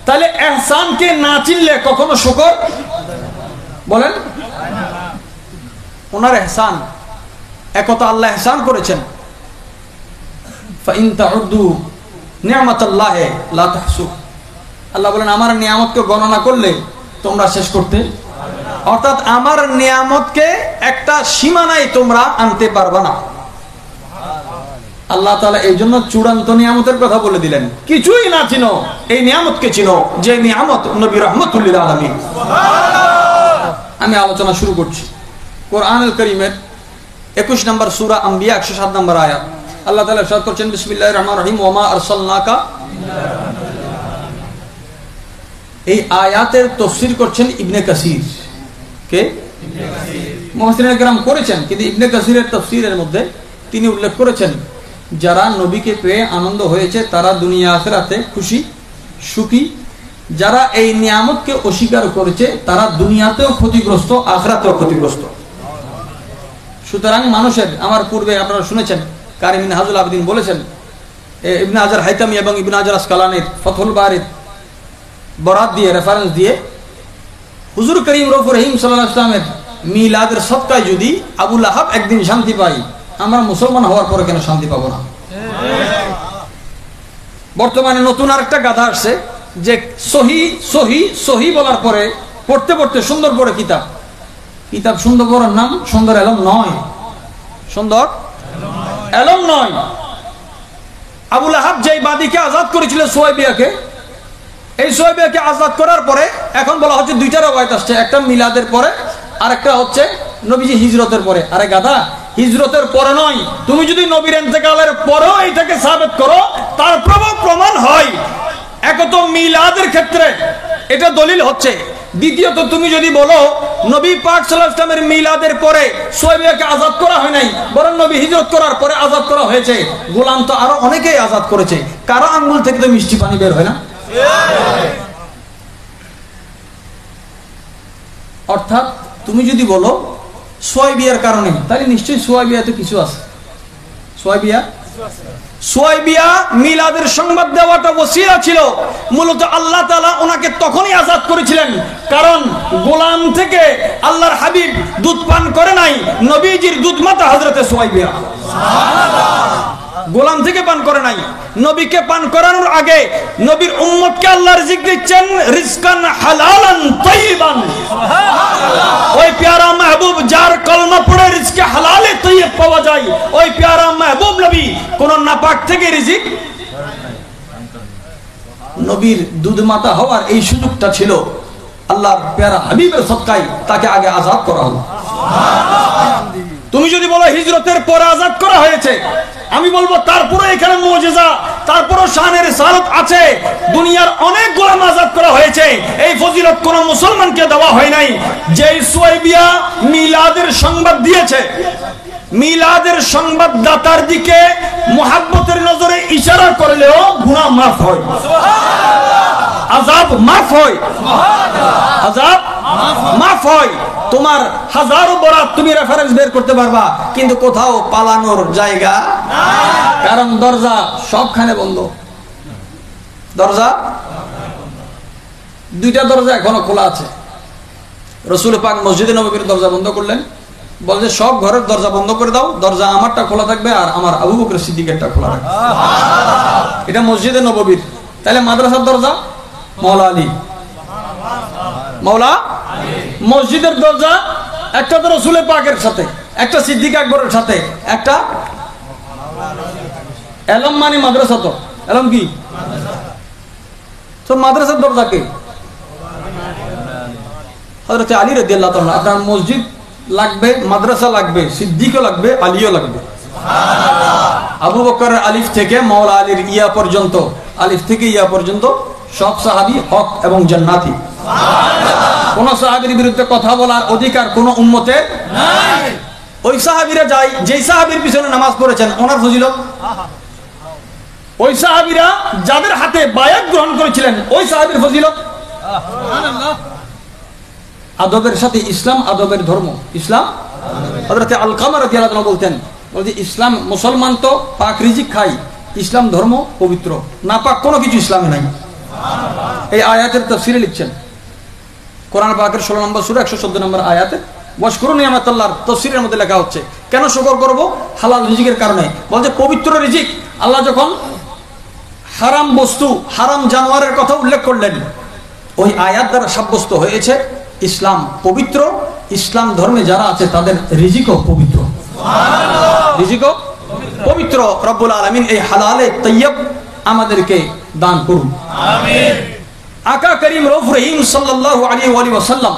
তাহলে ইহসানকে না চিনলে কখনো শুকর বলেন ওনার ইহসান একতা আল্লাহ ইহসান করেছেন ফাইন তাউদ্দু নিয়ামাতাল্লাহি লা তাহসু আল্লাহ বলেন আমার নিয়ামতকে গণনা করলে তোমরা শেষ করতে অর্থাৎ আমার নিয়ামতকে একটা সীমানায় তোমরা আনতে পারবে না আল্লাহ তাআলা এই জন্য চূড়ান্ত নিয়ামতের কথা বলে দিলেন কিছুই না চিনো এই নিয়ামতকে চিনো যে নিয়ামত নবী রাহমাতুল লিল আলামিন আমি আলোচনা শুরু করছি কোরআনুল কারীমের 21 নম্বর সূরা আম্বিয়া 107 নম্বর আয়াত আল্লাহ তাআলা ইরশাদ করেছেন বিসমিল্লাহির রহমানির রহিম ওয়া মা আরসালনাকা এই আয়াতের তাফসীর করছেন ইবনে কাসির কে ইবনে কাসির মুফাসসিরিন کرام করেছেন কিন্তু ইবনে কাসিরের তাফসীরের মধ্যে তিনি উল্লেখ করেছেন যারা নবীকে পেয়ে আনন্দ হয়েছে তারা দুনিয়া আখিরাতে খুশি সুখী যারা এই নিয়ামতকে অস্বীকার করেছে তারা দুনিয়াতেও ক্ষতিগ্রস্ত আখিরাতেও ক্ষতিগ্রস্ত সুতরাং মানুষের আমার পূর্বে আপনারা শুনেছেন কারি মিনহাজুল আবেদিন বলেছেন ইবনে হাজার হাইতামি এবং ইবনে হাজার আসকালানির ফাতহুল বারির বরাত দিয়ে রেফারেন্স দিয়ে হুজুর করিম রউফুর রহিম সাল্লাল্লাহু আলাইহি ওয়াসাল্লামের মিলাদের সদকায় যদি আবু লাহাব একদিন শান্তি পাই আমরা মুসলমান হওয়ার পরে কেন শান্তি পাবো না বর্তমানে নতুন আরেকটা গাধা আসছে যে সহি সহি সহি বলার পরে পড়তে পড়তে সুন্দর করে কিতাব কিতাব সুন্দর করার নাম সুন্দর এলম নয় সুন্দর এলম নয় আবু লাহাব যেই বাদীকে আজাদ করেছিল সুহাইবিয়াকে এই সুহাইবিয়াকে আজাদ করার পরে এখন বলা হচ্ছে দুইটা রওয়ায়াত আসছে একটা মিলাদের পরে আর একটা হচ্ছে নবীজি হিজরতের পরে আরে গাধা হিজরতের পরে নয় তুমি যদি নবীর ইন্তেকালের পরেও এটাকে সাবিত করো তার প্রমাণ হয় একত মিলাদের ক্ষেত্রে এটা দলিল হচ্ছে দ্বিতীয়ত তুমি যদি বলো নবী পাক সাল্লাল্লাহু আলাইহি ওয়াসাল্লামের মিলাদের পরে সুহাইবিয়াকে আজাদ করা হয় নাই বরং নবী হিজরত করার পরে আজাদ করা হয়েছে গোলাম তো আরো অনেকেই আজাদ করেছে কারো আঙ্গুল থেকে তো মিষ্টি পানি বের হয় না অর্থাৎ তুমি যদি বলো সুহাইবিয়ার কারণে তাহলে নিশ্চয়ই সুহাইবিয়াতে কিছু আছে সুহাইবিয়া মিলাদের সংবাদ দেওয়াটা ওসিলা ছিল মূলত আল্লাহ তাআলা ওনাকে তখনই আজাদ করেছিলেন কারণ গোলাম থেকে আল্লাহর হাবিব দুধ পান করে নাই নবীজির দুধ মাতা হযরতে সুহাইবিয়া সুবহানাল্লাহ গোলাম থেকে পান করে নাই নবীকে পান করানোর আগে নবীর উম্মতকে আল্লাহ রিজিক দিচ্ছেন রিজকান হালালান তাইয়িবান সুবহানাল্লাহ ওই প্যারা মাহবুব যার কলমা পড়ে রিজকে হালালে তাইয়্যিব পাওয়া যায় ওই প্যারা মাহবুব নবী কোন নাপাক থেকে রিজিক নবীর দুধ মাতা হওয়ার এই সুযোগটা ছিল আল্লাহর প্যারা হাবিবের সদকায় তাকে আগে আজাদ করা হলো সুবহানাল্লাহ তুমি যদি বলো হিজরতের পরে আজাদ করা হয়েছে আমি বলবো তারপরে এখানে মুজিজা তারপরে শানের রিসালাত আছে দুনিয়ার অনেক গোলাম আজাদ করা হয়েছে এই ফজিলত কোন মুসলমানকে দেওয়া হয় নাই যেই সুহাইবিয়া মিলাদের সংবাদ দিয়েছে মিলাদের সংবাদদাতার দিকে মুহাব্বতের নজরে ইশারা করলেও গুনাহ মাফ হয় সুবহানাল্লাহ আযাব মাফ হয় সুবহানাল্লাহ আযাব মাফ হয় তোমার হাজারো বরাত তুমি রেফারেন্স বের করতে পারবা কিন্তু কোথাও পালানোর জায়গা নাই কারণ দরজা সবখানে বন্ধ দরজা দুইটা দরজা এখনো খোলা আছে রাসূল পাক মসজিদে নববীর দরজা বন্ধ করলেন বলে যে সব ঘরের দরজা বন্ধ করে দাও দরজা আমারটা খোলা থাকবে আর আমার আবু বকর সিদ্দিকেরটা খোলা থাকবে সুবহানাল্লাহ এটা মসজিদে নববীর তাহলে মাদ্রাসার দরজা মাওলা আলী মাওলা আলী মসজিদের দরজা একটা তো রাসূল পাকের সাথে একটা সিদ্দিক আকবরের সাথে একটা এলম মানে মাদ্রাসা তো এলম কি তো মাদ্রাসার দরজা কে হযরত আলী রাদিয়াল্লাহু তাআলা আপনার মসজিদ লাগবে মাদ্রাসা লাগবে সিদ্দিকও লাগবে আলীও লাগবে সুবহানাল্লাহ আবু বকরের আলিফ থেকে মাওলা আলীর ইয়া পর্যন্ত আলিফ থেকে ইয়া পর্যন্ত সব সাহাবী হক এবং জান্নাতি সুবহানাল্লাহ কোন সাহাবীর বিরুদ্ধে কথা বলার অধিকার কোন উম্মতের নাই ওই সাহাবীরা যায় যেই সাহাবীর পিছনে নামাজ পড়েছেন ওনার ফজিলত ওই সাহাবীরা যাদের হাতে বায়াত গ্রহণ করেছিলেন ওই সাহাবীর ফজিলত সুবহানাল্লাহ আদবের সাথে ইসলাম আদবের ধর্ম ইসলাম হযরত আলকামা রাদিয়াল্লাহু আনহু বলতেন বলতে ইসলাম মুসলমান তো পাক রিজিক খায় ইসলাম ধর্ম পবিত্র না পাক কোনো কিছু ইসলামে নাই এই আয়াতের তাফসীরে লিখছেন কোরআন পাকের 16 নম্বর সূরা 114 নম্বর আয়াতে ওয়াশকুরু নিয়ামাতাল্লাহর তাফসীরের মধ্যে লেখা হচ্ছে কেন শুকর করব? হালাল রিজিকের কারণে। বলছে পবিত্র রিজিক। আল্লাহ যখন হারাম বস্তু, হারাম জানোয়ারের কথা উল্লেখ করলেন, ওই আয়াত দ্বারা সাব্যস্ত হয়েছে ইসলাম পবিত্র। ইসলাম ধর্মে যারা আছে তাদের রিজিকও পবিত্র। রিজিকও পবিত্র। রব্বুল আলামিন এই হালালে তাইয়্যিব আমাদেরকে দান করুন, আমিন। আকা করিম রউফ রহিম সাল্লাল্লাহু আলাইহি ওয়া সাল্লাম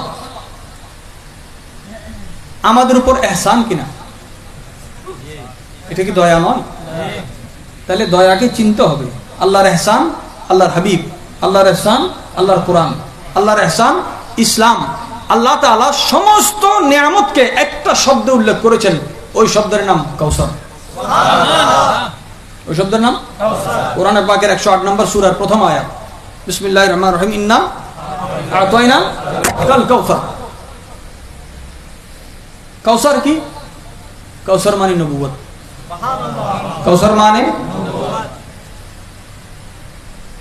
আমাদের উপর ইহসান কিনা? এটা কি দয়া নয়? তাহলে দয়াকে চিনতে হবে। আল্লাহর ইহসান আল্লাহর হাবিব, আল্লাহর ইহসান আল্লাহর কোরআন, আল্লাহর ইহসান ইসলাম। আল্লাহ তাআলা সমস্ত নিয়ামতকে একটা শব্দে উল্লেখ করেছেন, ওই শব্দের নাম কাউসার। সুবহানাল্লাহ। ওই শব্দের নাম কাউসার। কোরআনে পাকের 108 নম্বর সূরার প্রথম আয়াত, বিসমিল্লাহির রহমানির রহিম, ইন্না আ'তাইনা কাল কাউসার। কাউসার কি? কাউসার মানে নবুয়ত। কাউসার মানে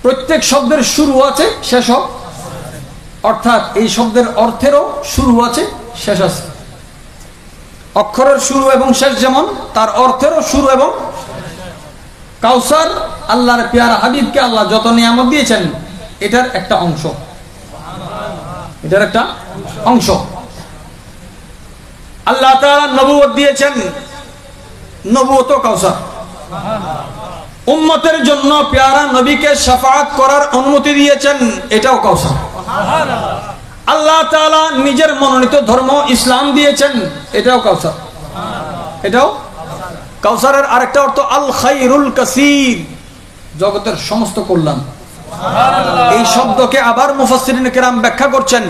প্রত্যেক শব্দের শুরু আছে, শেষ অর্থাৎ এই শব্দের অর্থেরও শুরু আছে, শেষ আছে। অক্ষরের শুরু এবং শেষ যেমন, তার অর্থেরও শুরু এবং কাউসার আল্লাহর পেয়ারা হাবিবকে আল্লাহ যত নিয়ামত দিয়েছেন এটার একটা অংশ, এটার একটা অংশ। আল্লাহ তাআলা নবুয়ত দিয়েছেন, নবুয়ত কাউসার। উম্মতের জন্য পেয়ারা নবীকে শাফাআত করার অনুমতি দিয়েছেন, এটাও কাউসার। আল্লাহ তাআলা নিজের মনোনীত ধর্ম ইসলাম দিয়েছেন, এটাও কাউসার। এটাও কাউসারের আরেকটা অর্থ আল খায়রুল কাসীর, জগতের সমস্ত কল্যাণ। এই শব্দকে আবার মুফাসসিরিন কিরাম ব্যাখ্যা করছেন।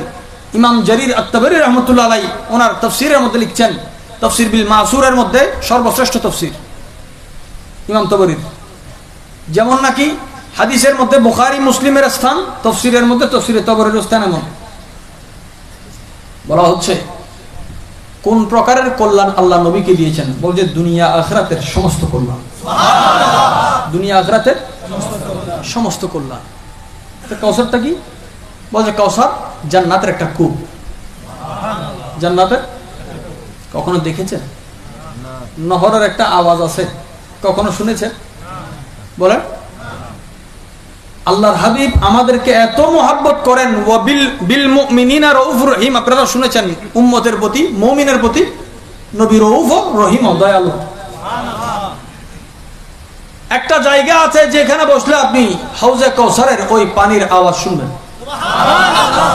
ইমাম জারির আত-তাবারি রাহমাতুল্লাহ আলাইহি ওনার তাফসীরের মধ্যে লিখছেন, তাফসীর বিল মাসুরের মধ্যে সর্বশ্রেষ্ঠ তাফসীর ইমাম তাবারির। যেমন নাকি হাদিসের মধ্যে বুখারী মুসলিমের স্থান, তাফসীরের মধ্যে তাফসীরে তাবারির স্থান। এমন বলা হচ্ছে কোন প্রকারের কল্যাণ আল্লাহ নবীকে দিয়েছেন? বলছে দুনিয়া আখিরাতের সমস্ত কল্যাণ। সুবহানাল্লাহ। দুনিয়া আখিরাতের সমস্ত কল্যাণ। কাউসারটা কি? বলছে কাউসার জান্নাতের একটা কূপ। জান্নাতের কখনো দেখেছেন? নহরের একটা আওয়াজ আছে, কখনো শুনেছেন? বলেন। আল্লাহর হাবিব আমাদেরকে এত মহব্বত করেন, ওয়া বিল মুমিনিনা রাউফুর রহিম। আপনারা শুনেছেন উম্মতের প্রতি, মুমিনের প্রতি নবী রাউফ রহিম, দয়ালু। একটা জায়গা আছে যেখানে বসলে আপনি হাউজে কাউসারের ওই পানির আওয়াজ শুনবেন। সুবহানাল্লাহ।